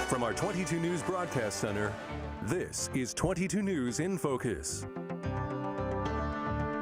From our 22 News Broadcast Center, this is 22 News in Focus.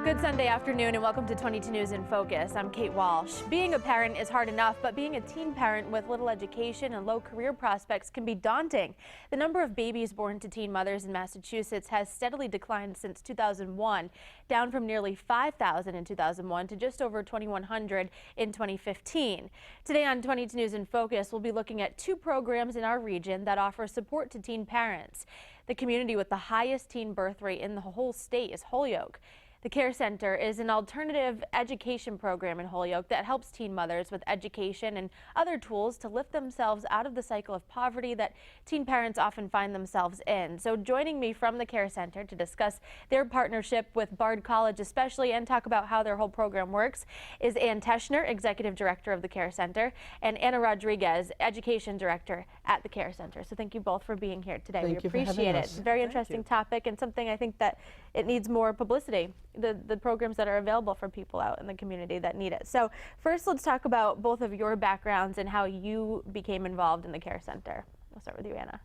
Good Sunday afternoon and welcome to 22 News in Focus. I'm Kate Walsh. Being a parent is hard enough, but being a teen parent with little education and low career prospects can be daunting. The number of babies born to teen mothers in Massachusetts has steadily declined since 2001, down from nearly 5,000 in 2001 to just over 2,100 in 2015. Today on 22 News in Focus, we'll be looking at two programs in our region that offer support to teen parents. The community with the highest teen birth rate in the whole state is Holyoke. The Care Center is an alternative education program in Holyoke that helps teen mothers with education and other tools to lift themselves out of the cycle of poverty that teen parents often find themselves in. So joining me from the Care Center to discuss their partnership with Bard College especially and talk about how their whole program works is Ann Teschner, Executive Director of the Care Center, and Anna Rodriguez, Education Director at the Care Center. So thank you both for being here today. We appreciate it. Very interesting topic and something I think that it needs more publicity. The programs that are available for people out in the community that need it. So first, let's talk about both of your backgrounds and how you became involved in the Care Center. I'll start with you, Anna.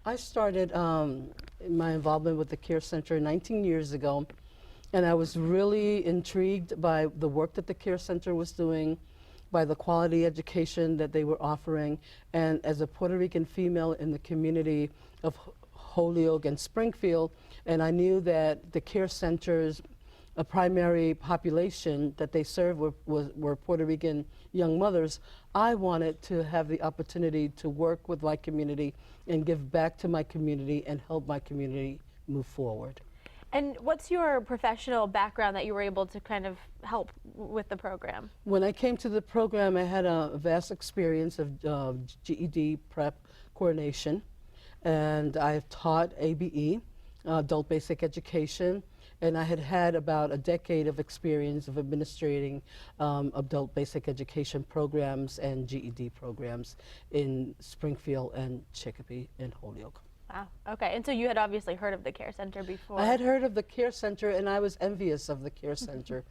I started my involvement with the Care Center 19 years ago, and I was really intrigued by the work that the Care Center was doing, by the quality education that they were offering, and as a Puerto Rican female in the community of Holyoke and Springfield, and I knew that the Care Center's a primary population that they serve were Puerto Rican young mothers. I wanted to have the opportunity to work with my community and give back to my community and help my community move forward. And what's your professional background that you were able to kind of help with the program? When I came to the program, I had a vast experience of GED prep coordination, and I've taught ABE, Adult Basic Education, and I had had about a decade of experience of administrating adult basic education programs and GED programs in Springfield and Chicopee and Holyoke. Wow, okay, and so you had obviously heard of the Care Center before. I had heard of the Care Center and I was envious of the Care Center.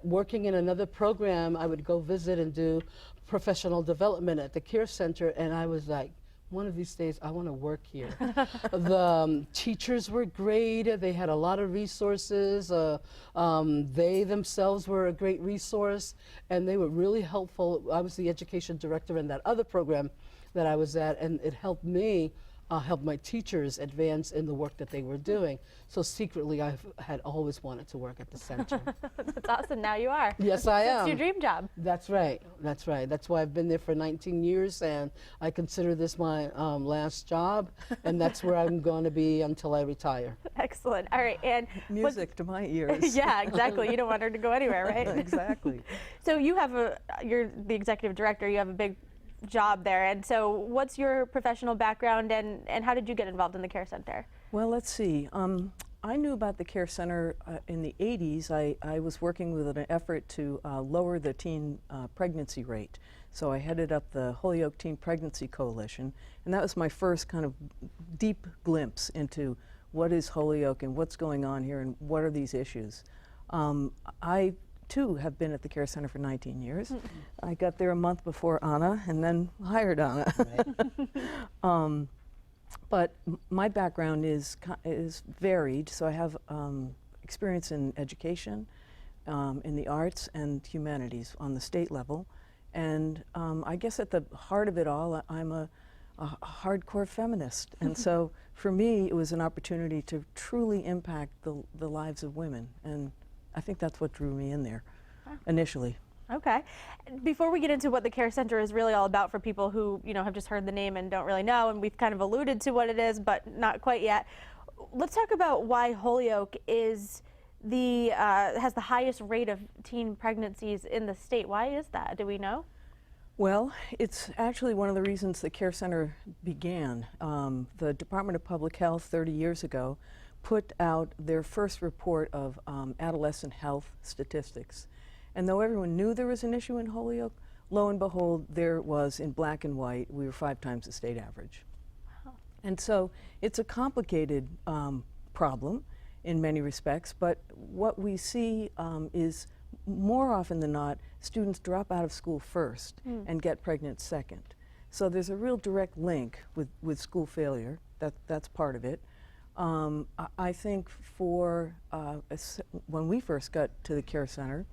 Working in another program, I would go visit and do professional development at the Care Center, and I was like, one of these days, I want to work here. The teachers were great. They had a lot of resources. They themselves were a great resource, and they were really helpful. I was the education director in that other program that I was at, and it helped me help my teachers advance in the work that they were doing. So secretly, I had always wanted to work at the center. That's awesome. Now you are. Yes, I am. It's your dream job. That's right. That's right. That's why I've been there for 19 years, and I consider this my last job, and that's where I'm going to be until I retire. Excellent. All right, and music to my ears. Yeah, exactly. You don't want her to go anywhere, right? Exactly. So you have you're the executive director. You have a big job there, and so what's your professional background and how did you get involved in the Care Center? Well, let's see. I knew about the Care Center in the 80s. I was working with an effort to lower the teen pregnancy rate. So I headed up the Holyoke Teen Pregnancy Coalition, and that was my first kind of deep glimpse into what is Holyoke and what's going on here and what are these issues. I too have been at the Care Center for 19 years. I got there a month before Anna and then hired Anna. Right. But my background is varied, so I have experience in education, in the arts and humanities on the state level, and I guess at the heart of it all, I'm a hardcore feminist, and so for me it was an opportunity to truly impact the lives of women, and I think that's what drew me in there initially. Okay. Before we get into what the Care Center is really all about for people who, have just heard the name and don't really know, and we've kind of alluded to what it is, but not quite yet, let's talk about why Holyoke is has the highest rate of teen pregnancies in the state. Why is that? Do we know? Well, it's actually one of the reasons the Care Center began. The Department of Public Health 30 years ago put out their first report of adolescent health statistics. And though everyone knew there was an issue in Holyoke, lo and behold, there was in black and white. We were 5 times the state average. Wow. And so it's a complicated problem in many respects, but what we see is more often than not, students drop out of school first and get pregnant second. So there's a real direct link with school failure. That's part of it. I think for when we first got to the care center,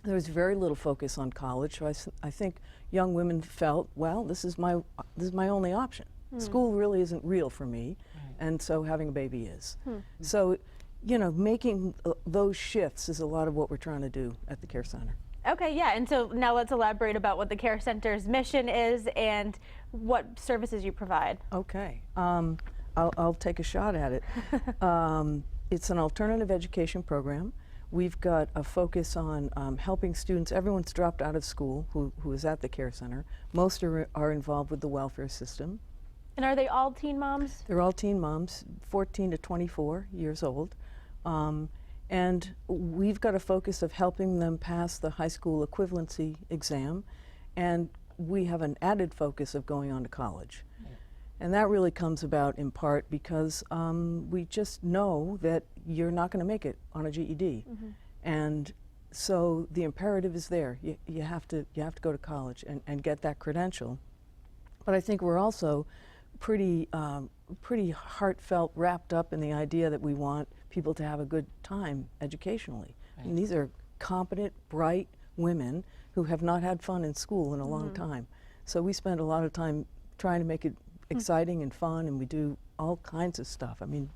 there was very little focus on college. So I think young women felt, well, this is my only option. School really isn't real for me, and so having a baby is. So, you know, making those shifts is a lot of what we're trying to do at the care center. Okay, yeah, and so now let's elaborate about what the care center's mission is and what services you provide. Okay, I'll take a shot at it. It's an alternative education program. We've got a focus on helping students. Everyone's dropped out of school who is at the care center. Most are involved with the welfare system. And are they all teen moms? They're all teen moms, 14 to 24 years old. And we've got a focus of helping them pass the high school equivalency exam. And we have an added focus of going on to college. And that really comes about in part because we just know that you're not going to make it on a GED. And so the imperative is there. You have to go to college and get that credential. But I think we're also pretty heartfelt, wrapped up in the idea that we want people to have a good time educationally. I mean, these are competent, bright women who have not had fun in school in a long time. So we spend a lot of time trying to make it exciting and fun, and we do all kinds of stuff. I mean,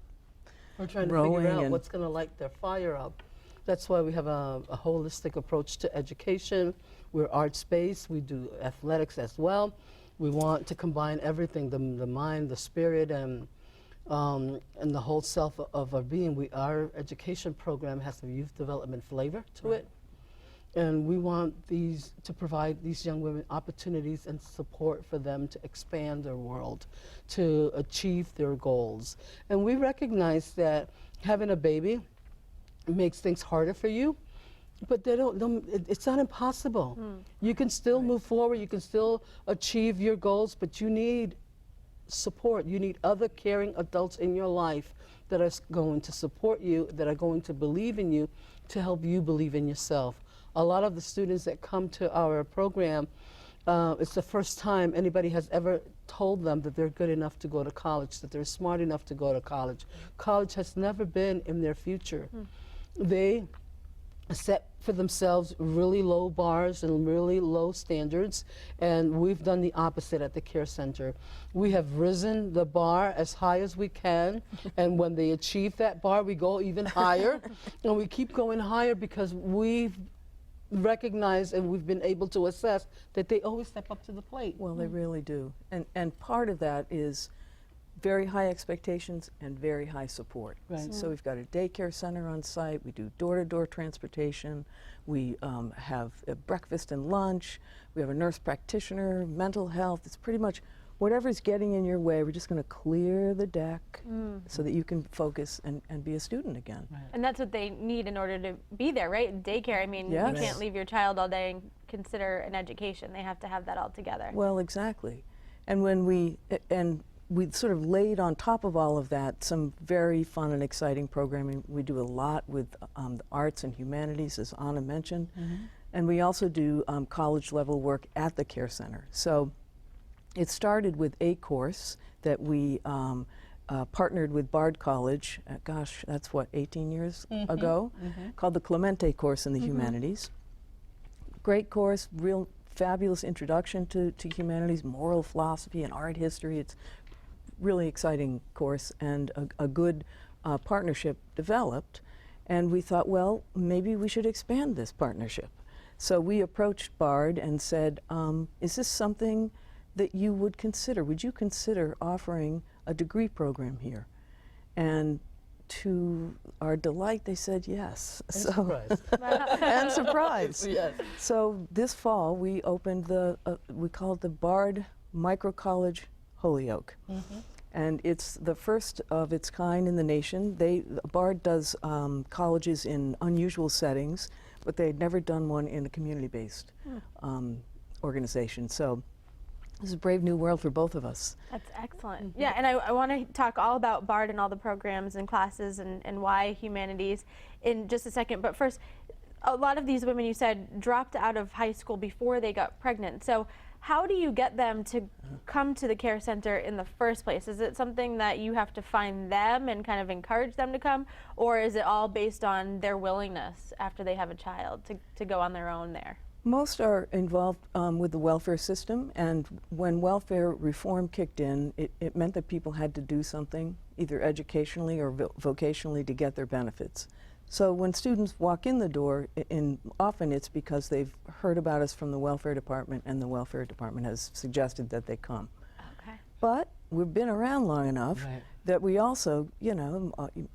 we're trying to figure out what's going to light their fire up. That's why we have a holistic approach to education. We're arts-based. We do athletics as well. We want to combine everything, the mind, the spirit, and the whole self of our being. Our education program has a youth development flavor to it. And we want to provide these young women opportunities and support for them to expand their world, to achieve their goals. And we recognize that having a baby makes things harder for you, but it's not impossible. You can still move forward, you can still achieve your goals, but you need support. You need other caring adults in your life that are going to support you, that are going to believe in you, to help you believe in yourself. A lot of the students that come to our program, it's the first time anybody has ever told them that they're good enough to go to college, that they're smart enough to go to college. College has never been in their future. They set for themselves really low bars and really low standards, and we've done the opposite at the care center. We have risen the bar as high as we can, and when they achieve that bar, we go even higher, and we keep going higher because we've recognized and we've been able to assess that they always step up to the plate. Well, they really do. And part of that is very high expectations and very high support. Right. So we've got a daycare center on site, we do door-to-door transportation, we have a breakfast and lunch, we have a nurse practitioner, mental health. It's pretty much whatever's getting in your way, we're just going to clear the deck so that you can focus and be a student again. Right. And that's what they need in order to be there, right? Daycare, I mean, Yes. you can't leave your child all day and consider an education. They have to have that all together. Well, exactly. And when we sort of laid on top of all of that some very fun and exciting programming. We do a lot with the arts and humanities, as Anna mentioned. And we also do college level work at the care center. So it started with a course that we partnered with Bard College, gosh, that's what, 18 years ago, called the Clemente course in the humanities. Great course, real fabulous introduction to humanities, moral philosophy and art history. It's really exciting course, and a good partnership developed. And we thought, well, maybe we should expand this partnership. So we approached Bard and said, is this something that you would consider? Would you consider offering a degree program here? And to our delight, they said yes. And surprise. And surprise. Yes. So this fall, we opened we call it the Bard Micro College Holyoke. And it's the first of its kind in the nation. Bard does colleges in unusual settings, but they had never done one in a community-based organization. So this is a brave new world for both of us. That's excellent. Yeah, and I want to talk all about Bard and all the programs and classes and why humanities in just a second. But first, a lot of these women, you said, dropped out of high school before they got pregnant. So how do you get them to come to the care center in the first place? Is it something that you have to find them and kind of encourage them to come, or is it all based on their willingness after they have a child to go on their own there? Most are involved with the welfare system, and when welfare reform kicked in, it meant that people had to do something, either educationally or vocationally, to get their benefits. So when students walk in the door, often it's because they've heard about us from the welfare department, and the welfare department has suggested that they come. Okay. But we've been around long enough Right. that we also,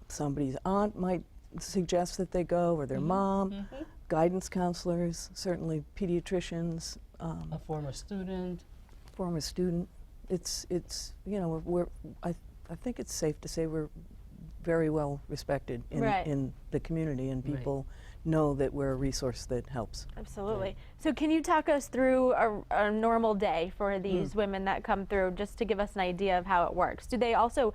somebody's aunt might suggest that they go, or their mom, guidance counselors, certainly pediatricians, A former student. former student. It's I think it's safe to say we're very well respected Right. in the community, and Right. people know that we're a resource that helps. Absolutely. So can you talk us through a normal day for these women that come through, just to give us an idea of how it works? Do they also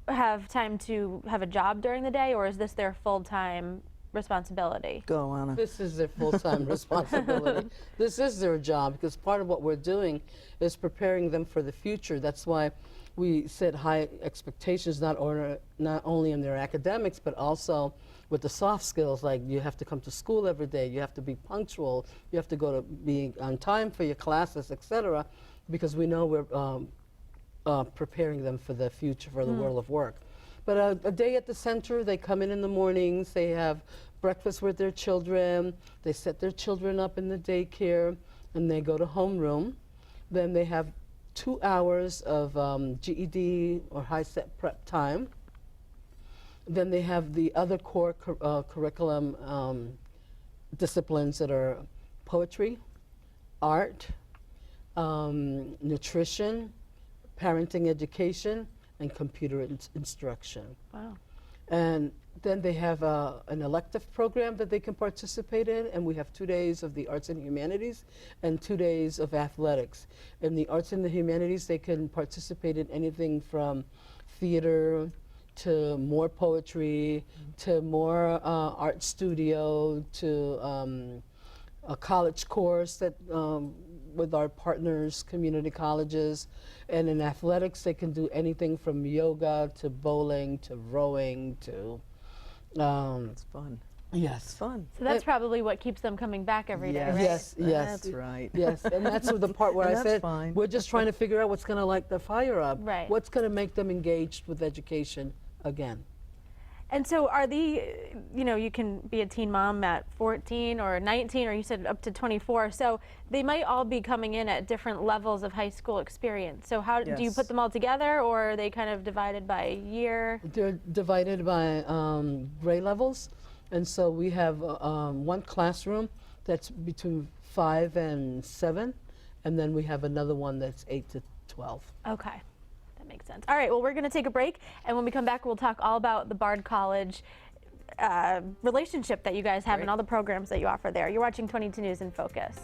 have time to have a job during the day, or is this their full-time responsibility? Go, Anna. This is their full-time responsibility. This is their job, because part of what we're doing is preparing them for the future. That's why we set high expectations, not only in their academics, but also with the soft skills, like you have to come to school every day, you have to be punctual, you have to go to be on time for your classes, etc., because we know we're preparing them for the future, for the world of work. But a day at the center, they come in the mornings, they have breakfast with their children, they set their children up in the daycare, and they go to homeroom. Then they have 2 hours of GED or high-set prep time. Then they have the other core curriculum disciplines that are poetry, art, nutrition, parenting education, and computer instruction. Wow. And then they have an elective program that they can participate in, and we have 2 days of the arts and humanities and 2 days of athletics. In the arts and the humanities, they can participate in anything from theater to more poetry, to more art studio, to a college course that with our partners, community colleges. And in athletics, they can do anything from yoga to bowling to rowing to It's fun. yes. It's fun. So that's probably what keeps them coming back every day, right? Yes, yes. That's right. Yes, and that's the part where And I that's said fine. we're just trying to figure out what's going to light the fire up. Right. What's going to make them engaged with education again. And so are you can be a teen mom at 14 or 19, or you said up to 24. So they might all be coming in at different levels of high school experience. So how do you Yes. put them all together, or are they kind of divided by year? They're divided by grade levels, and so we have one classroom that's between 5 and 7, and then we have another one that's 8 to 12. Okay. That makes sense. All right, well, we're going to take a break, and when we come back, we'll talk all about the Bard College relationship that you guys have and all the programs that you offer there. You're watching 22 News in Focus.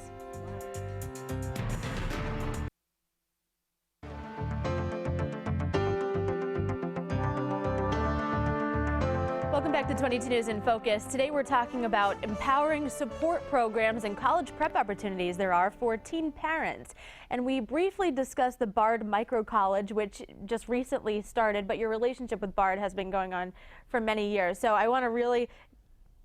Welcome back to 22 News in Focus. Today we're talking about empowering support programs and college prep opportunities there are for teen parents. And we briefly discussed the Bard Micro College, which just recently started, but your relationship with Bard has been going on for many years. So I want to really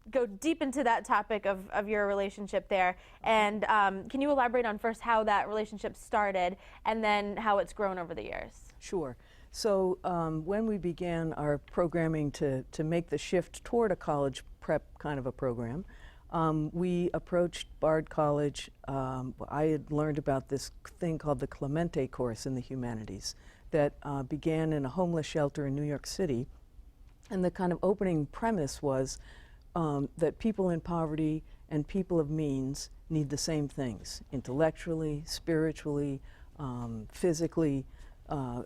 go deep into that topic of your relationship there. And can you elaborate on first how that relationship started and then how it's grown over the years? Sure. So when we began our programming to make the shift toward a college prep kind of a program, we approached Bard College. I had learned about this thing called the Clemente course in the humanities that began in a homeless shelter in New York City. And the kind of opening premise was that people in poverty and people of means need the same things, intellectually, spiritually, physically,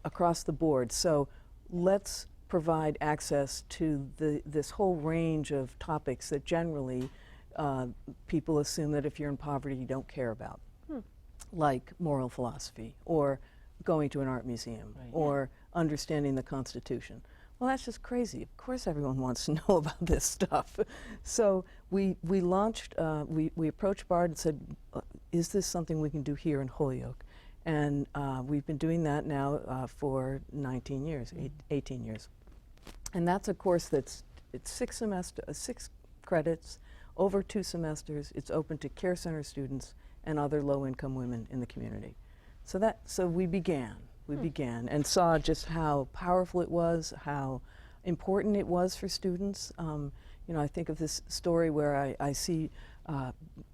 across the board. So let's provide access to this whole range of topics that generally people assume that if you're in poverty you don't care about, like moral philosophy or going to an art museum or understanding the Constitution. Well, that's just crazy. Of course everyone wants to know about this stuff. So we launched, we approached Bard and said, is this something we can do here in Holyoke? And we've been doing that now for 19 years, 18 years. And that's a course it's 6 credits, over 2 semesters. It's open to care center students and other low-income women in the community. So we began and saw just how powerful it was, how important it was for students. You know, I think of this story where I see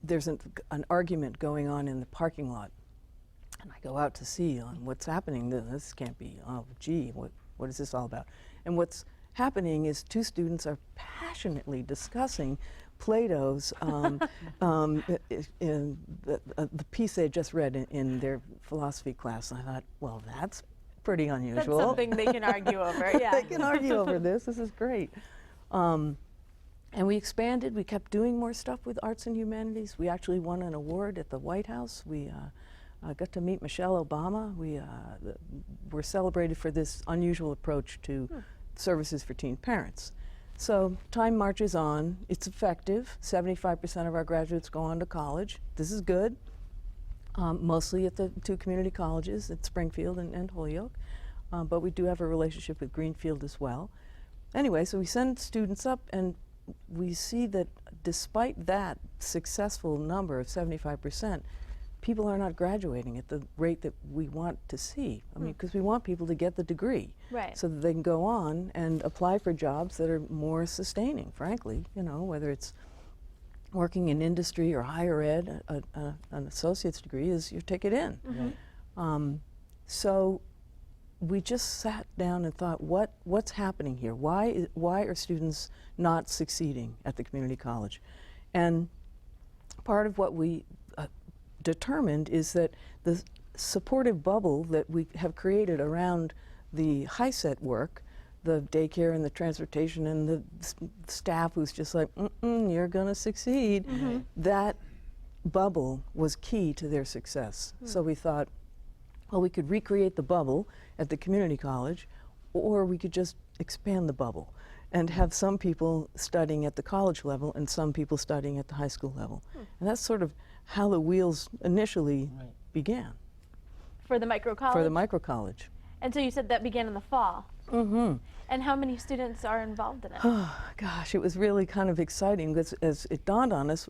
there's an argument going on in the parking lot, and I go out to see what's happening. This can't be, oh gee, what is this all about? And what's happening is 2 students are passionately discussing Plato's, in the piece they just read in their philosophy class. And I thought, well, that's pretty unusual. That's something they can argue over, yeah. They can argue over this. This is great. And we expanded. We kept doing more stuff with arts and humanities. We actually won an award at the White House. We got to meet Michelle Obama. We were celebrated for this unusual approach to services for teen parents. So time marches on. It's effective. 75% of our graduates go on to college. This is good. Mostly at the 2 community colleges at Springfield and Holyoke. But we do have a relationship with Greenfield as well. Anyway, so we send students up, and we see that despite that successful number of 75%, people are not graduating at the rate that we want to see. I mean, because we want people to get the degree, Right. so that they can go on and apply for jobs that are more sustaining, frankly, you know, whether it's working in industry or higher ed. An associate's degree is your ticket in. So we just sat down and thought, what's happening here? Why are students not succeeding at the community college? And part of what we determined is that the supportive bubble that we have created around the HiSET work, the daycare and the transportation and the staff who's just like, you're gonna succeed, that bubble was key to their success. So we thought, well, we could recreate the bubble at the community college, or we could just expand the bubble and have some people studying at the college level and some people studying at the high school level. And that's sort of how the wheels initially began. For the micro college? For the micro college. And so you said that began in the fall. And how many students are involved in it? Oh, gosh, it was really kind of exciting because as it dawned on us,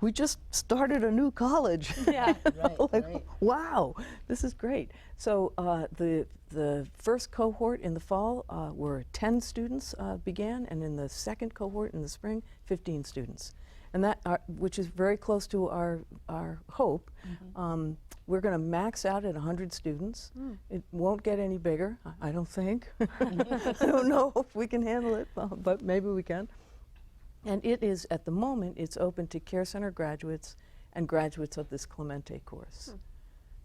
we just started a new college. Yeah. Wow, this is great. So the first cohort in the fall were 10 students began, and in the second cohort in the spring, 15 students. And that, which is very close to our hope. We're going to max out at 100 students. It won't get any bigger, I don't think. I don't know if we can handle it, but maybe we can. And it is, at the moment, it's open to Care Center graduates and graduates of this Clemente course.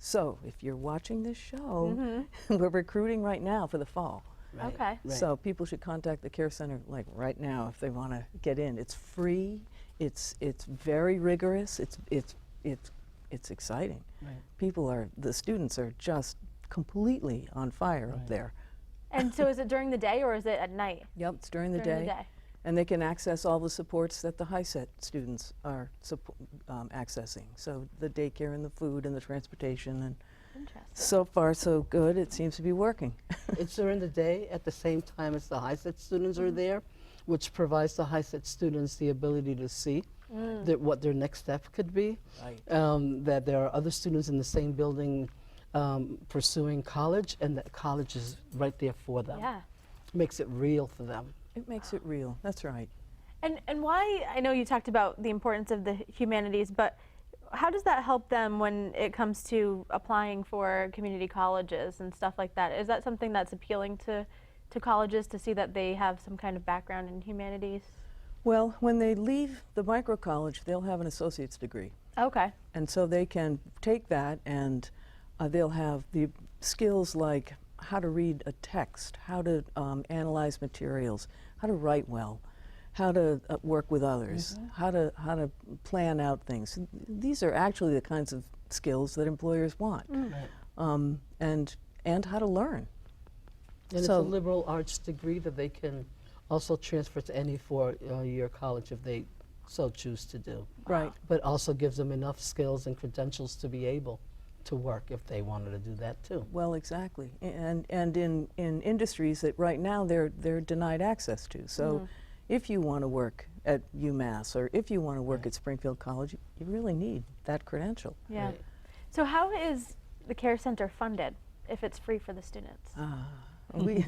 So if you're watching this show, we're recruiting right now for the fall. Okay. So people should contact the Care Center like right now if they want to get in. It's free. It's very rigorous. It's exciting. The students are just completely on fire up there. And so is it during the day or is it at night? Yep, it's during the During day. the day. And they can access all the supports that the HiSET students are accessing. So the daycare and the food and the transportation, and Interesting. so far so good. It seems to be working. It's during the day at the same time as the HiSET students are there, which provides the HiSET students the ability to see what their next step could be. That there are other students in the same building pursuing college, and that college is right there for them. Yeah. Makes it real for them. It makes it real. That's right. And why, I know you talked about the importance of the humanities, but how does that help them when it comes to applying for community colleges and stuff like that? Is that something that's appealing to colleges to see that they have some kind of background in humanities? Well, when they leave the micro college, they'll have an associate's degree. Okay. And so they can take that and they'll have the skills like how to read a text, how to analyze materials, how to write well, how to work with others, how to plan out things. These are actually the kinds of skills that employers want, and how to learn. And it's a liberal arts degree that they can also transfer to any four-year college if they so choose to do. Right. But also gives them enough skills and credentials to be able to work if they wanted to do that too. Well, exactly, and in industries that right now they're denied access to. So, if you want to work at UMass or if you want to work at Springfield College, you really need that credential. Yeah. Right. So how is the Care Center funded if it's free for the students? We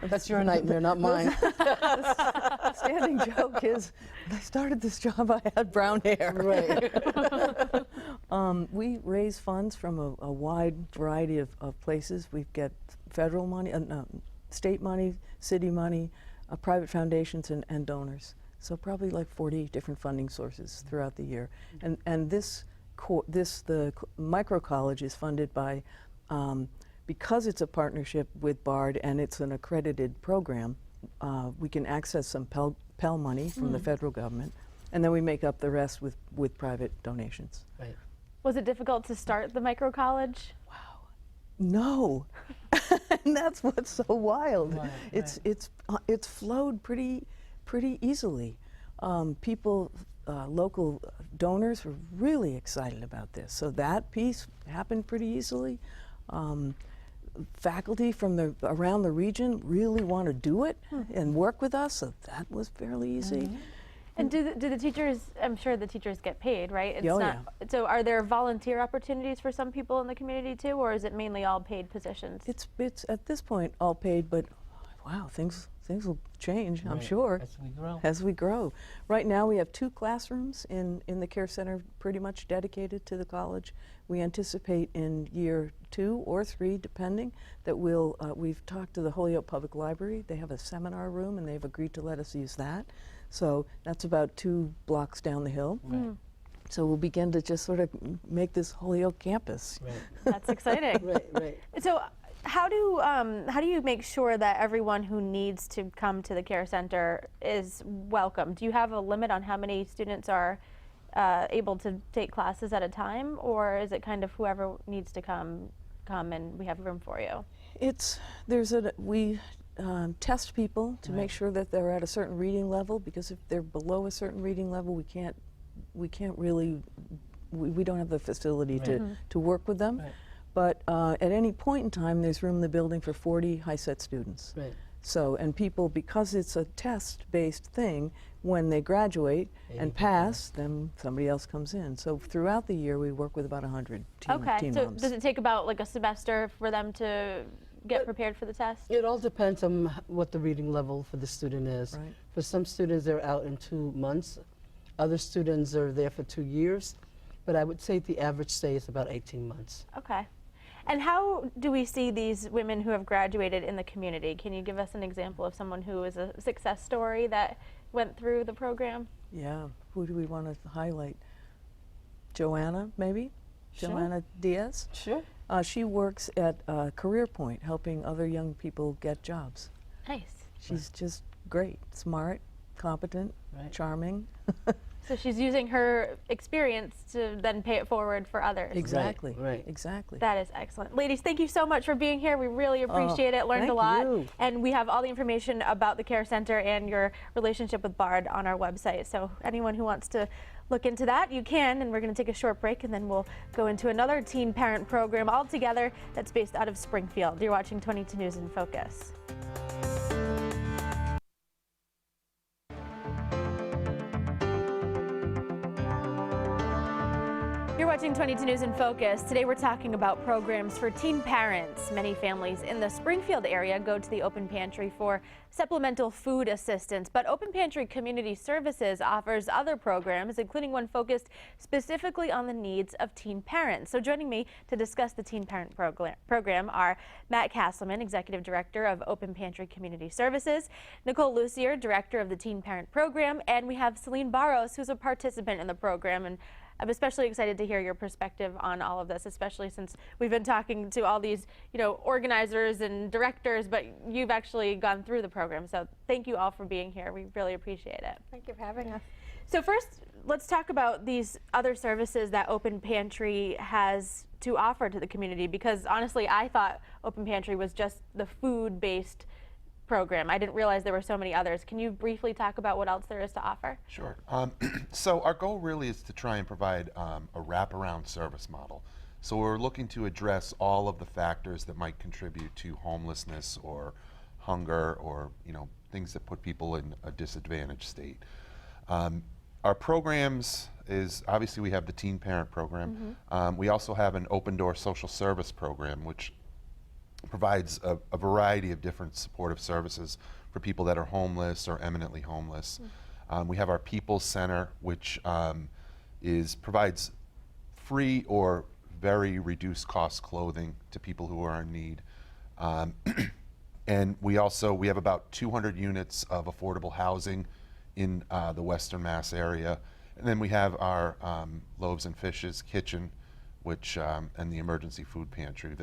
That's your nightmare, not mine. standing joke is, when I started this job, I had brown hair. Right. We raise funds from a wide variety of places. We get federal money, no, state money, city money, private foundations, and donors. So probably like 40 different funding sources throughout the year. And the micro college is funded by, because it's a partnership with BARD and it's an accredited program, we can access some Pell money from the federal government, and then we make up the rest with private donations. Right. Was it difficult to start the micro college? No, and that's what's so wild. Right, It's flowed pretty easily. People, local donors were really excited about this, so that piece happened pretty easily. Faculty from around the region really want to do it and work with us, so that was fairly easy. And do the teachers, I'm sure the teachers get paid, right? It's Oh, not, so are there volunteer opportunities for some people in the community too, or is it mainly all paid positions? It's at this point all paid, but wow, things will change, I'm Right. sure, As we grow. as we grow. Right now we have 2 classrooms in the Care Center pretty much dedicated to the college. We anticipate in year 2 or 3, depending, that we've talked to the Holyoke Public Library. They have a seminar room and they've agreed to let us use that. So that's about 2 blocks down the hill. Right. So we'll begin to just sort of make this Holyoke campus. Right. That's exciting. Right. So how do you make sure that everyone who needs to come to the Care Center is welcome? Do you have a limit on how many students are able to take classes at a time, or is it kind of whoever needs to come and we have room for you? We test people to Right. make sure that they're at a certain reading level, because if they're below a certain reading level, we don't have the facility to work with them. Right. But at any point in time, there's room in the building for 40 high-set students. Right. So, and people, because it's a test-based thing, when they graduate and pass, then somebody else comes in. So throughout the year, we work with about 100 Okay, teen so moms. does it take about like a semester for them to get prepared for the test? It all depends on what the reading level for the student is. Right. For some students, they're out in 2 months. Other students are there for 2 years. But I would say the average stay is about 18 months. Okay. And how do we see these women who have graduated in the community? Can you give us an example of someone who is a success story that went through the program? Yeah, who do we want to highlight? Joanna, maybe? Sure. Joanna Diaz? Sure. She works at Career Point, helping other young people get jobs. Nice. She's just great, smart, competent, Right. charming. So she's using her experience to then pay it forward for others. Exactly. right. Exactly. That is excellent. Ladies, thank you so much for being here. We really appreciate it. Learned a thank lot. you. And we have all the information about the Care Center and your relationship with BARD on our website. So anyone who wants to look into that, you can. And we're going to take a short break, and then we'll go into another teen parent program altogether that's based out of Springfield. You're watching 22 News in Focus. You're watching 22 News in Focus. Today we're talking about programs for teen parents. Many families in the Springfield area go to the Open Pantry for supplemental food assistance, but Open Pantry Community Services offers other programs, including one focused specifically on the needs of teen parents. So joining me to discuss the teen parent program are Matt Castleman, Executive Director of Open Pantry Community Services, Nicole Lucier, Director of the Teen Parent Program, and we have Celine Barros, who's a participant in the program. And I'm especially excited to hear your perspective on all of this, especially since we've been talking to all these, organizers and directors, but you've actually gone through the program. So thank you all for being here. We really appreciate it. Thank you for having us. So first, let's talk about these other services that Open Pantry has to offer to the community, because honestly, I thought Open Pantry was just the food-based program. I didn't realize there were so many others. Can you briefly talk about what else there is to offer? Sure. So our goal really is to try and provide a wraparound service model. So we're looking to address all of the factors that might contribute to homelessness or hunger or things that put people in a disadvantaged state. Our programs is obviously we have the Teen Parent Program. We also have an open door social service program, which provides a variety of different supportive services for people that are homeless or eminently homeless. We have our People's Center, which provides free or very reduced cost clothing to people who are in need. And we have about 200 units of affordable housing in the Western Mass area. And then we have our Loaves and Fishes kitchen, which and the emergency food pantry.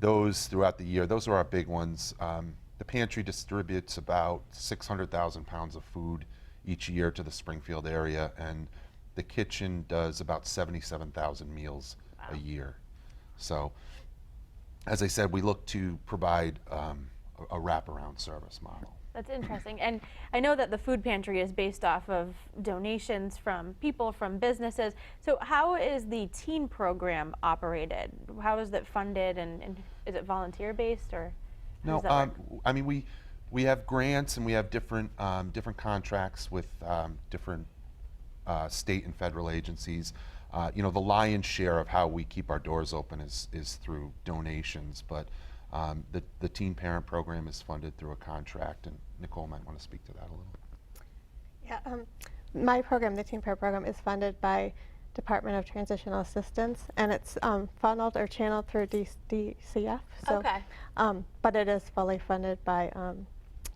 Those throughout the year, those are our big ones. The pantry distributes about 600,000 pounds of food each year to the Springfield area, and the kitchen does about 77,000 meals a year. So, as I said, we look to provide a wraparound service model. That's interesting. And I know that the food pantry is based off of donations from people, from businesses. So how is the teen program operated? How is it funded, and is it volunteer based, or how does that work? I mean, we have grants and we have different contracts with different state and federal agencies. The lion's share of how we keep our doors open is through donations, but the Teen Parent Program is funded through a contract, and Nicole might want to speak to that a little. Yeah, my program, the Teen Parent Program, is funded by Department of Transitional Assistance, and it's funneled or channeled through DCF. So, Okay. But it is fully funded by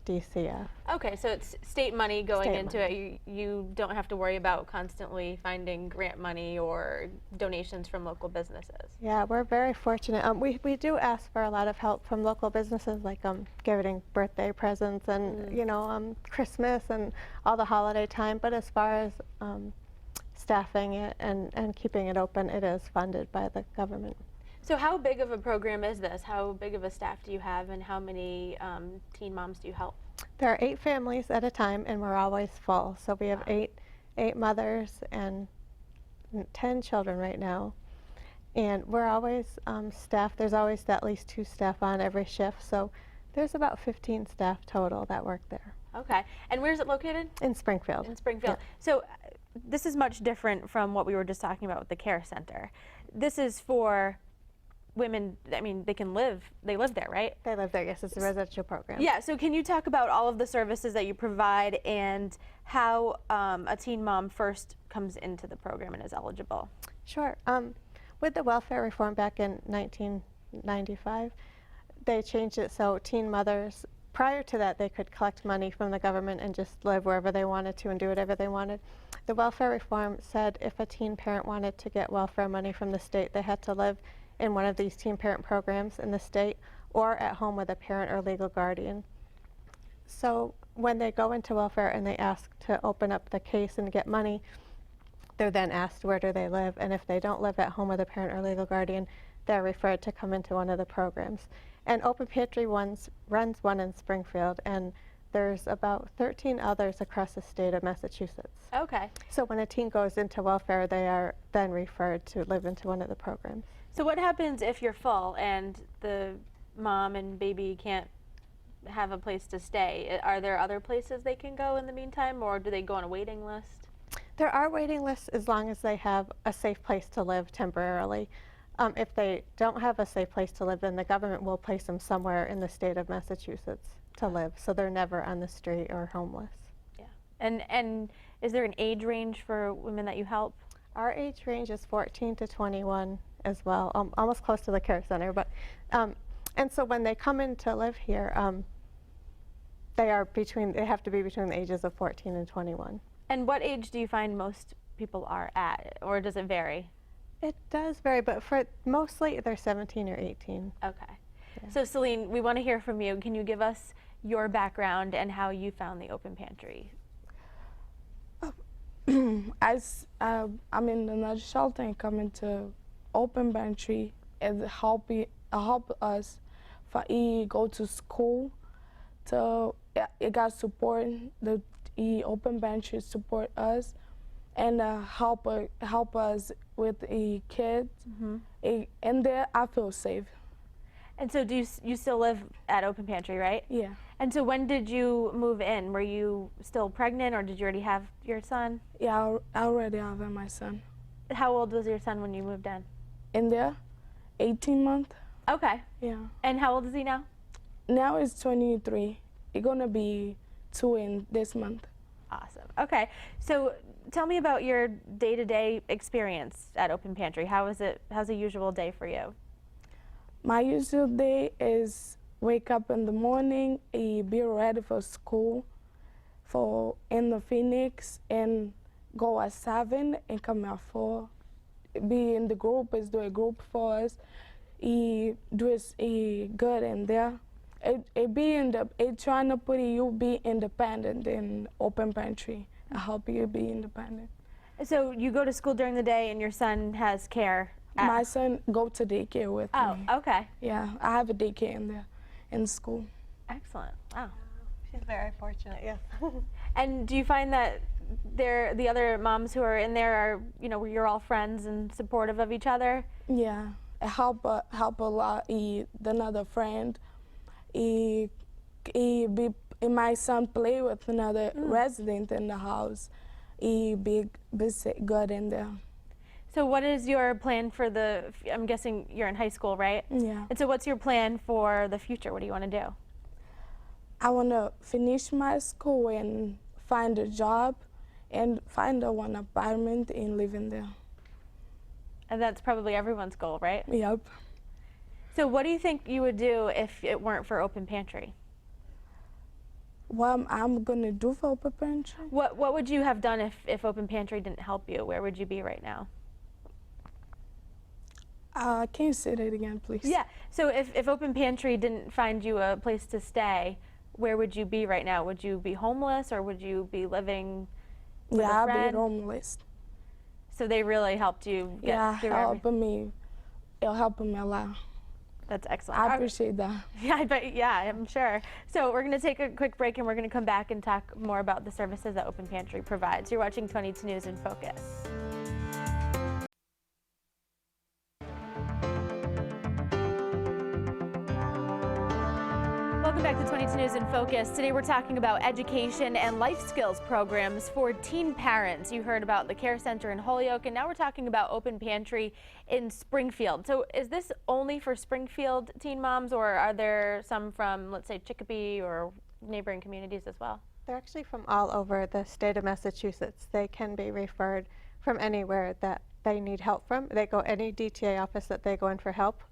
DCF. Okay, so it's state money going State into it. You don't have to worry about constantly finding grant money or donations from local businesses. Yeah, we're very fortunate. We do ask for a lot of help from local businesses, like giving birthday presents and Christmas and all the holiday time. But as far as staffing it and keeping it open, it is funded by the government. So how big of a program is this? How big of a staff do you have, and how many teen moms do you help? There are 8 families at a time, and we're always full. So we have eight mothers and 10 children right now. And we're always staffed. There's always at least 2 staff on every shift. So there's about 15 staff total that work there. Okay. And where is it located? In Springfield. In Springfield. Yeah. So this is much different from what we were just talking about with the care center. This is for women. I mean, they live there, right? They live there, yes. It's a residential program. Yeah, so can you talk about all of the services that you provide and how a teen mom first comes into the program and is eligible? Sure. With the welfare reform back in 1995, they changed it so teen mothers, prior to that, they could collect money from the government and just live wherever they wanted to and do whatever they wanted. The welfare reform said if a teen parent wanted to get welfare money from the state, they had to live in one of these teen parent programs in the state or at home with a parent or legal guardian. So when they go into welfare and they ask to open up the case and get money, they're then asked where do they live, and if they don't live at home with a parent or legal guardian, they're referred to come into one of the programs. And Open Pantry runs one in Springfield, and there's about 13 others across the state of Massachusetts. Okay. So when a teen goes into welfare, they are then referred to live into one of the programs. So what happens if you're full and the mom and baby can't have a place to stay? Are there other places they can go in the meantime, or do they go on a waiting list? There are waiting lists as long as they have a safe place to live temporarily. If they don't have a safe place to live, then the government will place them somewhere in the state of Massachusetts to live, so they're never on the street or homeless. Yeah. And is there an age range for women that you help? Our age range is 14 to 21 as well, almost close to the care center. But and so when they come in to live here, they have to be between the ages of 14 and 21. And what age do you find most people are at, or does it vary? It does vary, but for mostly they're 17 or 18. Okay. Yeah. So Celine, we want to hear from you. Can you give us your background and how you found the Open Pantry? As I'm in the nutshell thing, coming to Open Pantry, it help us for go to school. It got support. The Open Pantry support us and help us with the kids. And there I feel safe. And so you still live at Open Pantry, right? Yeah. And so when did you move in? Were you still pregnant or did you already have your son? Yeah, I already have my son. How old was your son when you moved in? In there, 18 months. Okay. Yeah. And how old is he now? Now it's 23. It's gonna be 2 in this month. Awesome. Okay. So tell me about your day-to-day experience at Open Pantry. How's a usual day for you? My usual day is wake up in the morning, be ready for school in the Phoenix, and go at 7 and come at 4. Be in the group, is do a group for us. Do it good in there. It trying to put you be independent in Open Pantry. I help you be independent. So you go to school during the day and your son has care? My son go to daycare with me. Oh, okay. Yeah, I have a daycare in there, in school. Excellent. Wow. She's very fortunate, yes. And do you find that the other moms who are in there are, you're all friends and supportive of each other? Yeah, it help a lot. Another friend, my son play with another resident in the house. He be good in there. So what is your plan for I'm guessing you're in high school, right? Yeah. And so what's your plan for the future? What do you want to do? I want to finish my school and find a job and find one apartment and live in there. And that's probably everyone's goal, right? Yep. So what do you think you would do if it weren't for Open Pantry? What I'm going to do for Open Pantry? What would you have done if Open Pantry didn't help you? Where would you be right now? Can you say that again, please? Yeah. So if Open Pantry didn't find you a place to stay, where would you be right now? Would you be homeless or would you be living with a I'll friend? be homeless. So they really helped you get through it helped me a lot. That's excellent. I appreciate that. Yeah, I bet. Yeah, I'm sure. So we're going to take a quick break and we're going to come back and talk more about the services that Open Pantry provides. You're watching 22 News in Focus. Welcome back to 22 News in Focus. Today we're talking about education and life skills programs for teen parents. You heard about the Care Center in Holyoke, and now we're talking about Open Pantry in Springfield. So is this only for Springfield teen moms, or are there some from, let's say, Chicopee or neighboring communities as well? They're actually from all over the state of Massachusetts. They can be referred from anywhere that they need help from. They go any DTA office that they go in for help.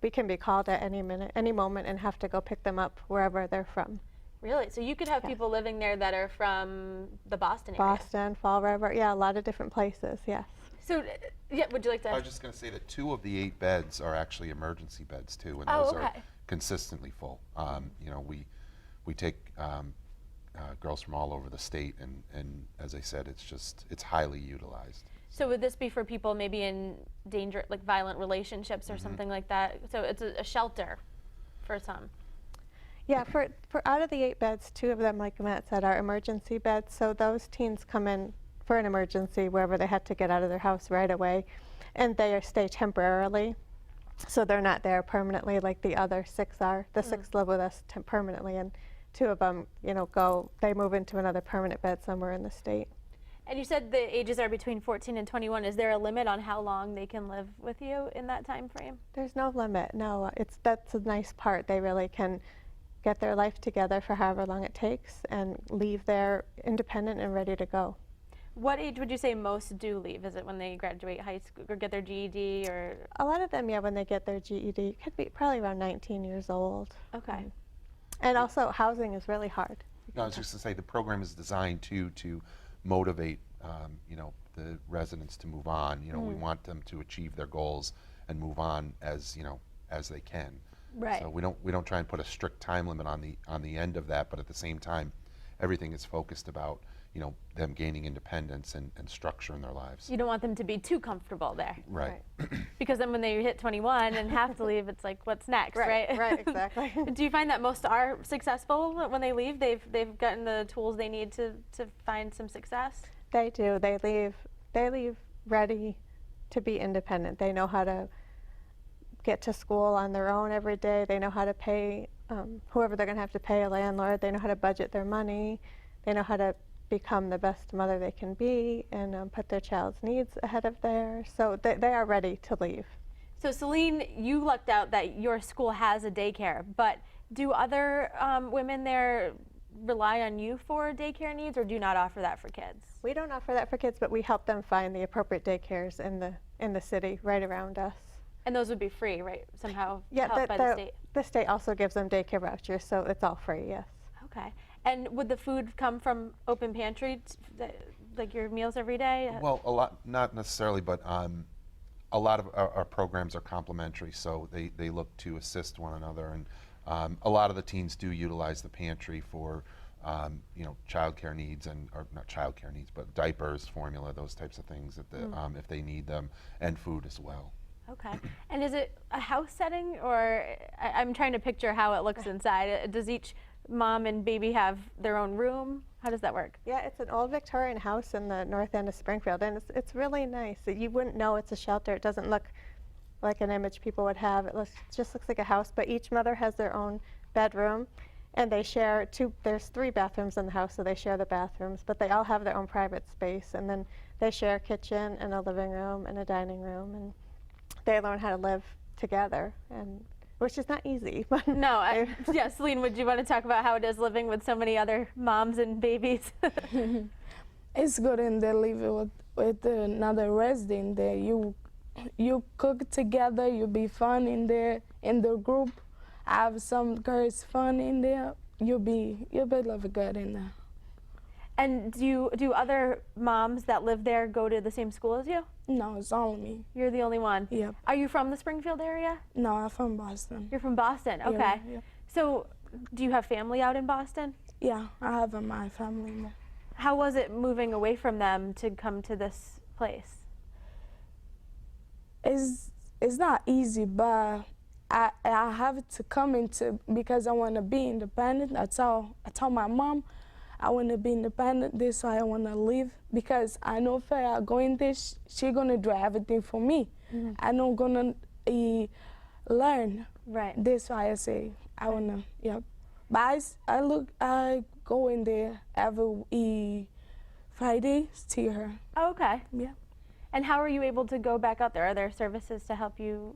We can be called at any minute, any moment, and have to go pick them up wherever they're from. Really? So you could have people living there that are from the Boston area? Boston, Fall River, yeah, a lot of different places, yes. So, yeah, would you like to? I was just going to say that 2 of the 8 beds are actually emergency beds too, and Oh, those okay. are consistently full. We take girls from all over the state, and as I said, it's highly utilized. So would this be for people maybe in danger, like violent relationships or something like that? So it's a shelter for some. Yeah, for out of the 8 beds, 2 of them, like Matt said, are emergency beds. So those teens come in for an emergency wherever they had to get out of their house right away, and they stay temporarily. So they're not there permanently like the other 6 are. The 6 live with us permanently, and 2 of them, they move into another permanent bed somewhere in the state. And you said the ages are between 14 and 21. Is there a limit on how long they can live with you in that time frame? There's no limit, no. That's a nice part. They really can get their life together for however long it takes and leave there independent and ready to go. What age would you say most do leave? Is it when they graduate high school or get their GED or? A lot of them, yeah, when they get their GED, could be probably around 19 years old. Okay. And also housing is really hard. No, I was just going to say the program is designed to motivate the residents to move on. We want them to achieve their goals and move on as they can. Right. So we don't try and put a strict time limit on the end of that, but at the same time, everything is focused about them gaining independence and structure in their lives. You don't want them to be too comfortable there. Right. Because then when they hit 21 and have to leave, it's like, what's next, right? Right, exactly. Do you find that most are successful when they leave? They've gotten the tools they need to find some success? They do. They leave ready to be independent. They know how to get to school on their own every day. They know how to pay whoever they're going to have to pay, a landlord. They know how to budget their money. They know how to become the best mother they can be and put their child's needs ahead of theirs. So they are ready to leave. So Celine, you lucked out that your school has a daycare, but do other women there rely on you for daycare needs, or do you not offer that for kids? We don't offer that for kids, but we help them find the appropriate daycares in the city right around us. And those would be free, right? Somehow Yeah, helped by the state? the state also gives them daycare vouchers, so it's all free, yes. Okay. And would the food come from Open Pantry, like your meals every day? Well, a lot, not necessarily, but a lot of our programs are complementary, so they look to assist one another, and a lot of the teens do utilize the pantry for childcare needs, or not childcare needs, but diapers, formula, those types of things if they need them, and food as well. Okay. And is it a house setting, or I'm trying to picture how it looks inside. Does each mom and baby have their own room? How does that work? Yeah, it's an old Victorian house in the north end of Springfield, and it's really nice. You wouldn't know it's a shelter. It doesn't look like an image people would have. It just looks like a house, but each mother has their own bedroom, and they share there's 3 bathrooms in the house, so they share the bathrooms, but they all have their own private space, and then they share a kitchen and a living room and a dining room, and they learn how to live together, and which is not easy. But No, yeah, Celine, would you want to talk about how it is living with so many other moms and babies? It's good in there living with another resident there. You cook together, you be fun in there, in the group. Have some girls fun in there. You'll be living good in there. And do other moms that live there go to the same school as you? No, it's only me. You're the only one? Yep. Are you from the Springfield area? No, I'm from Boston. You're from Boston, okay. Yeah. So do you have family out in Boston? Yeah, I have my family there. How was it moving away from them to come to this place? It's not easy, but I have to come into because I want to be independent. I told my mom I want to be independent. This is why I want to leave because I know if I go in this, she gonna do everything for me. Mm-hmm. I'm not gonna learn. Right. This is why I say I wanna. Yeah. But I go in there every Friday, see her. Oh, okay. Yeah. And how are you able to go back out there? Are there services to help you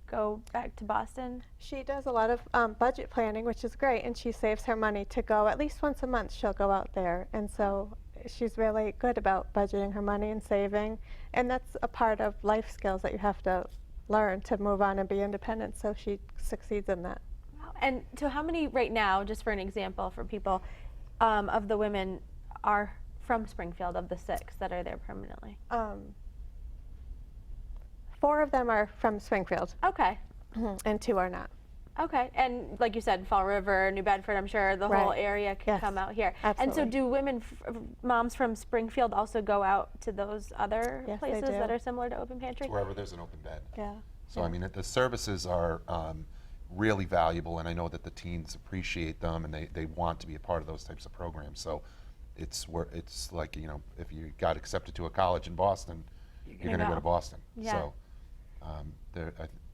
go back to Boston? she does a lot of budget planning, which is great, and she saves her money to go at least once a month. She'll go out there, and so she's really good about budgeting her money and saving, and that's a part of life skills that you have to learn to move on and be independent, so she succeeds in that. Wow. And so how many right now, just for an example for people, of the women are from Springfield, of the 6 that are there permanently? 4 of them are from Springfield, Okay. and 2 are not. Okay, and like you said, Fall River, New Bedford, I'm sure the whole Right. area can Yes, come out here. absolutely. And so do women, moms from Springfield also go out to those other Yes, they places that do. are similar to Open Pantry? Wherever there's an open bed. Yeah. So I mean, the services are really valuable, and I know that the teens appreciate them, and they want to be a part of those types of programs. So it's like, if you got accepted to a college in Boston, you're going to go to Boston. Yeah. So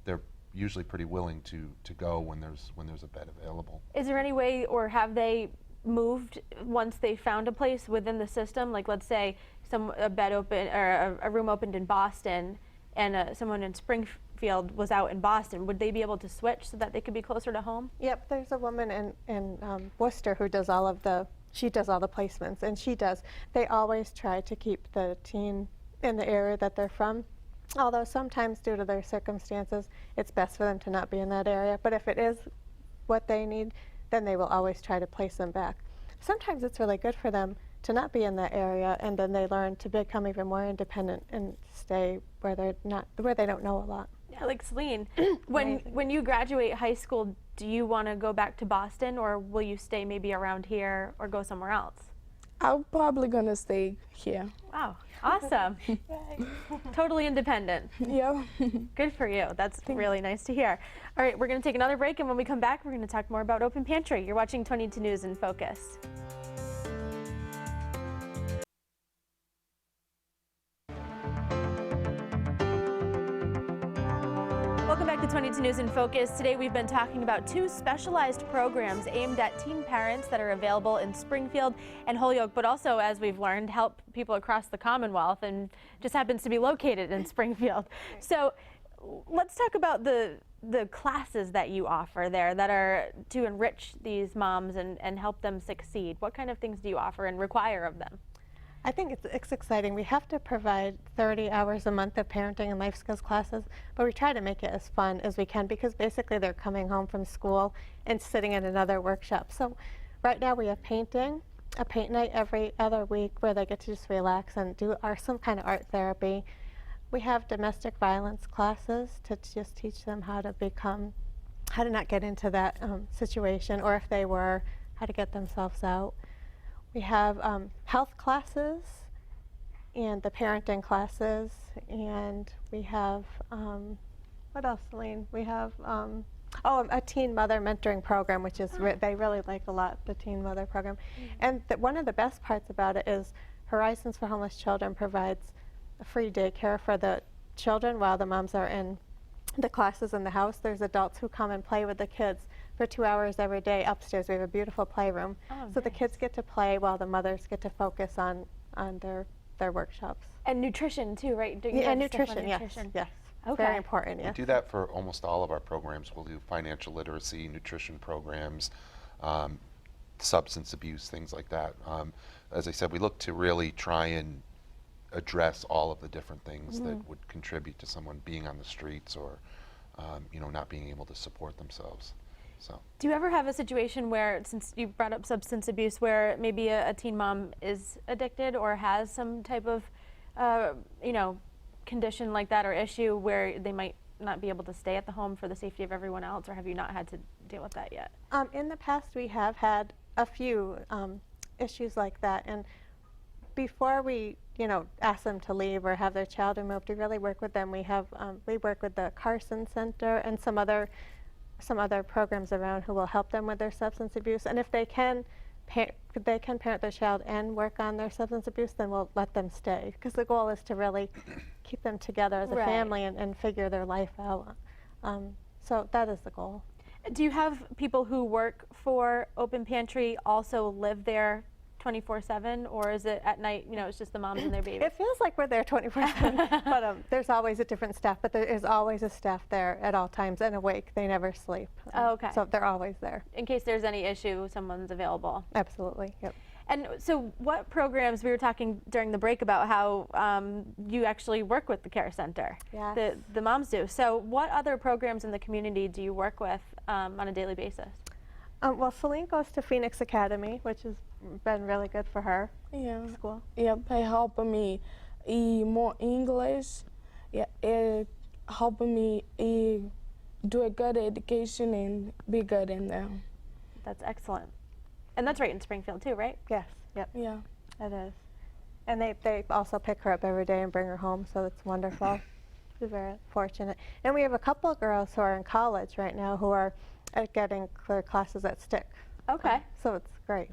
they're usually pretty willing to go when there's a bed available. Is there any way, or have they moved once they found a place within the system? Like, let's say a bed open or a room opened in Boston, and someone in Springfield was out in Boston. Would they be able to switch so that they could be closer to home? Yep, there's a woman in Worcester who does all the placements, and they always try to keep the teen in the area that they're from. Although sometimes due to their circumstances, it's best for them to not be in that area. But if it is what they need, then they will always try to place them back. Sometimes it's really good for them to not be in that area, and then they learn to become even more independent and stay where they don't know a lot. Yeah, like Celine, when you graduate high school, do you want to go back to Boston, or will you stay maybe around here or go somewhere else? I'm probably gonna stay here. Wow, awesome. Totally independent. Yeah. Good for you. That's really nice to hear. All right, we're going to take another break, and when we come back, we're going to talk more about Open Pantry. You're watching 22 News in Focus. Welcome back to 22 News in Focus. Today we've been talking about two specialized programs aimed at teen parents that are available in Springfield and Holyoke, but also, as we've learned, help people across the Commonwealth, and just happens to be located in Springfield. So let's talk about the classes that you offer there that are to enrich these moms and help them succeed. What kind of things do you offer and require of them? I think it's exciting. We have to provide 30 hours a month of parenting and life skills classes, but we try to make it as fun as we can because basically they're coming home from school and sitting in another workshop. So right now we have painting, a paint night every other week where they get to just relax and do some kind of art therapy. We have domestic violence classes to just teach them how to not get into that situation, or if they were, how to get themselves out. We have health classes and the parenting classes, and we have, what else, Celine? We have, a teen mother mentoring program, which is, they really like a lot, the teen mother program. And one of the best parts about it is Horizons for Homeless Children provides a free daycare for the children while the moms are in the classes in the house. There's adults who come and play with the kids for 2 hours every day upstairs. We have a beautiful playroom. So the kids get to play while the mothers get to focus on their workshops. And nutrition too, right? Yeah, nutrition, yes. Okay. Very important, We yeah. do that for almost all of our programs. We'll do financial literacy, nutrition programs, substance abuse, things like that. As I said, we look to really try and address all of the different things that would contribute to someone being on the streets or not being able to support themselves. So. Do you ever have a situation where, since you brought up substance abuse, where maybe a teen mom is addicted or has some type of, condition like that or issue where they might not be able to stay at the home for the safety of everyone else, or have you not had to deal with that yet? In the past, we have had a few issues like that, and before we, ask them to leave or have their child removed, we really work with them. We work with the Carson Center and some other programs around who will help them with their substance abuse. And if they can parent their child and work on their substance abuse, then we'll let them stay. Because the goal is to really keep them together as a family and figure their life out. So that is the goal. Do you have people who work for Open Pantry also live there 24/7, or is it at night, it's just the moms and their babies? It feels like we're there 24/7, but there's always a different staff, but there is always a staff there at all times and awake. They never sleep. Okay. So they're always there. In case there's any issue, someone's available. Absolutely, yep. And so what programs, we were talking during the break about how you actually work with the Care Center. Yes. The moms do. So what other programs in the community do you work with on a daily basis? Well, Celine goes to Phoenix Academy, which has been really good for her. Yeah. School. Yep, it helped me more English. Yeah, it helped me do a good education and be good in them. That's excellent. And that's right in Springfield too, right? Yes, yep, Yeah. it is. And they also pick her up every day and bring her home, so it's wonderful. We're very fortunate. And we have a couple of girls who are in college right now who are getting their classes at Stick. Okay. So it's great.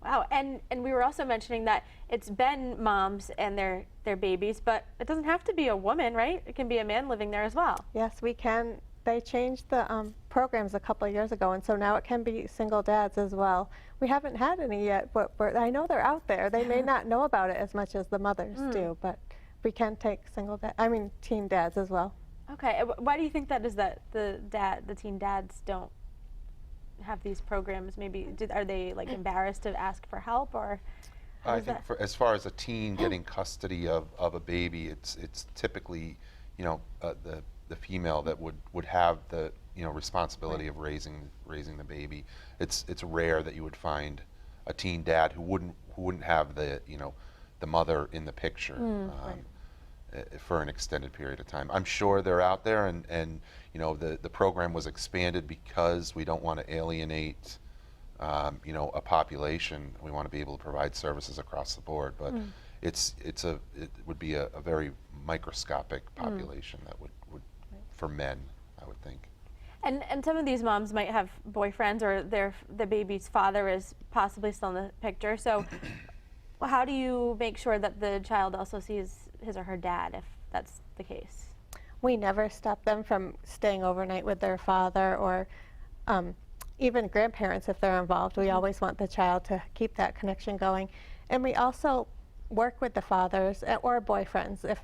Wow, and we were also mentioning that it's been moms and their babies, but it doesn't have to be a woman, right? It can be a man living there as well. Yes, we can. They changed the programs a couple of years ago, and so now it can be single dads as well. We haven't had any yet, but I know they're out there. They may not know about it as much as the mothers do, but we can take teen dads as well. Okay, why do you think that is, that the teen dads don't have these programs? Maybe are they like embarrassed to ask for help, or? I think as far as a teen getting custody of a baby, it's typically, the female that would have the responsibility of raising the baby. It's rare that you would find a teen dad who wouldn't have the mother in the picture for an extended period of time. I'm sure they're out there, and the program was expanded because we don't want to alienate a population. We want to be able to provide services across the board, but it would be a very microscopic population that would for men, I would think. And some of these moms might have boyfriends, or the baby's father is possibly still in the picture. So how do you make sure that the child also sees his or her dad, if that's the case? we never stop them from staying overnight with their father, or even grandparents if they're involved. We always want the child to keep that connection going. And we also work with the fathers or boyfriends if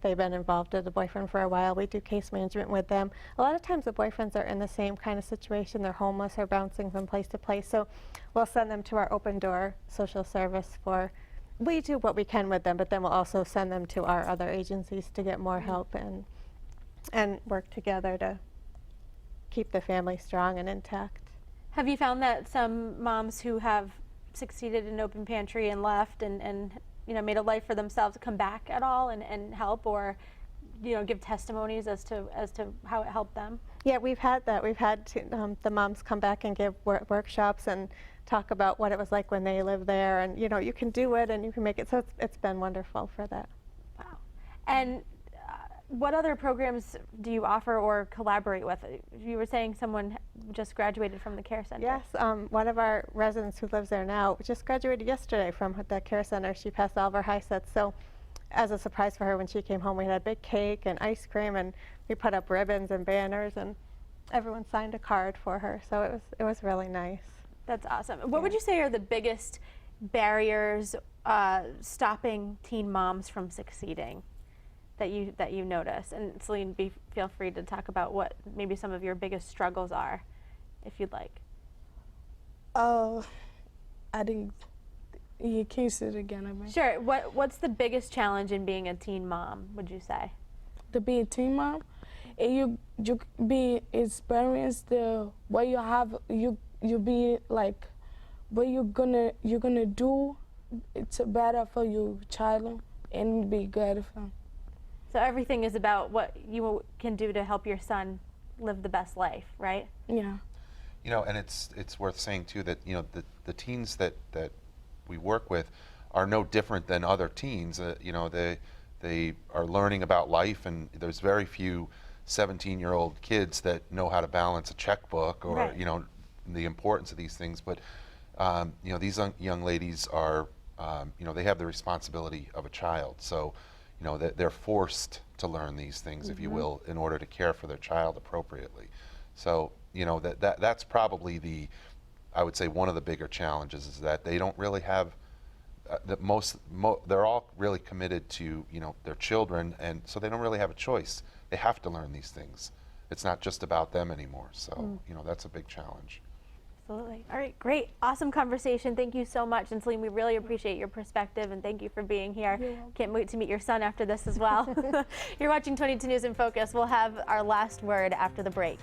they've been involved with a boyfriend for a while. We do case management with them. A lot of times the boyfriends are in the same kind of situation. They're homeless or bouncing from place to place. So we'll send them to our open door social service we do what we can with them, but then we'll also send them to our other agencies to get more help and work together to keep the family strong and intact. Have you found that some moms who have succeeded in Open Pantry and left and made a life for themselves come back at all and help, or give testimonies as to how it helped them? Yeah, we've had that. We've had the moms come back and give workshops and talk about what it was like when they lived there, and you can do it and you can make it. So it's been wonderful for that. Wow. And what other programs do you offer or collaborate with? You were saying someone just graduated from the care center. Yes, one of our residents who lives there now just graduated yesterday from the care center. She passed all of her high sets. So as a surprise for her, when she came home, we had a big cake and ice cream, and we put up ribbons and banners, and everyone signed a card for her. So it was really nice. That's awesome. What would you say are the biggest barriers stopping teen moms from succeeding that you notice? And Celine, feel free to talk about what maybe some of your biggest struggles are, if you'd like. I think you can say it again. I mean. Sure. What's the biggest challenge in being a teen mom, would you say? To be a teen mom, and you be experienced the what you have. You be like what you're gonna do. It's better for your child and be good for him. So everything is about what you can do to help your son live the best life, right? Yeah. And it's worth saying too that the teens that we work with are no different than other teens. They are learning about life, and there's very few 17-year-old kids that know how to balance a checkbook or right. The importance of these things. But these young ladies are they have the responsibility of a child, so they're forced to learn these things, if you will, in order to care for their child appropriately. So that's probably I would say one of the bigger challenges is that they don't really have they're all really committed to their children, and so they don't really have a choice. They have to learn these things. It's not just about them anymore. So that's a big challenge. Absolutely. All right, great. Awesome conversation. Thank you so much. And Celine, we really appreciate your perspective, and thank you for being here. Can't wait to meet your son after this as well. You're watching 22 News in Focus. We'll have our last word after the break.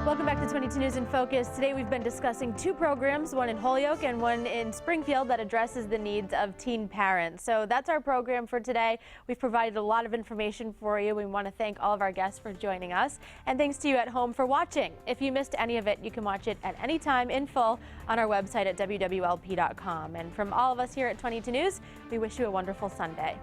Welcome back to 22 News in Focus. Today we've been discussing two programs, one in Holyoke and one in Springfield, that addresses the needs of teen parents. So that's our program for today. We've provided a lot of information for you. We want to thank all of our guests for joining us, and thanks to you at home for watching. If you missed any of it, you can watch it at any time in full on our website at WWLP.com. And from all of us here at 22 News, we wish you a wonderful Sunday.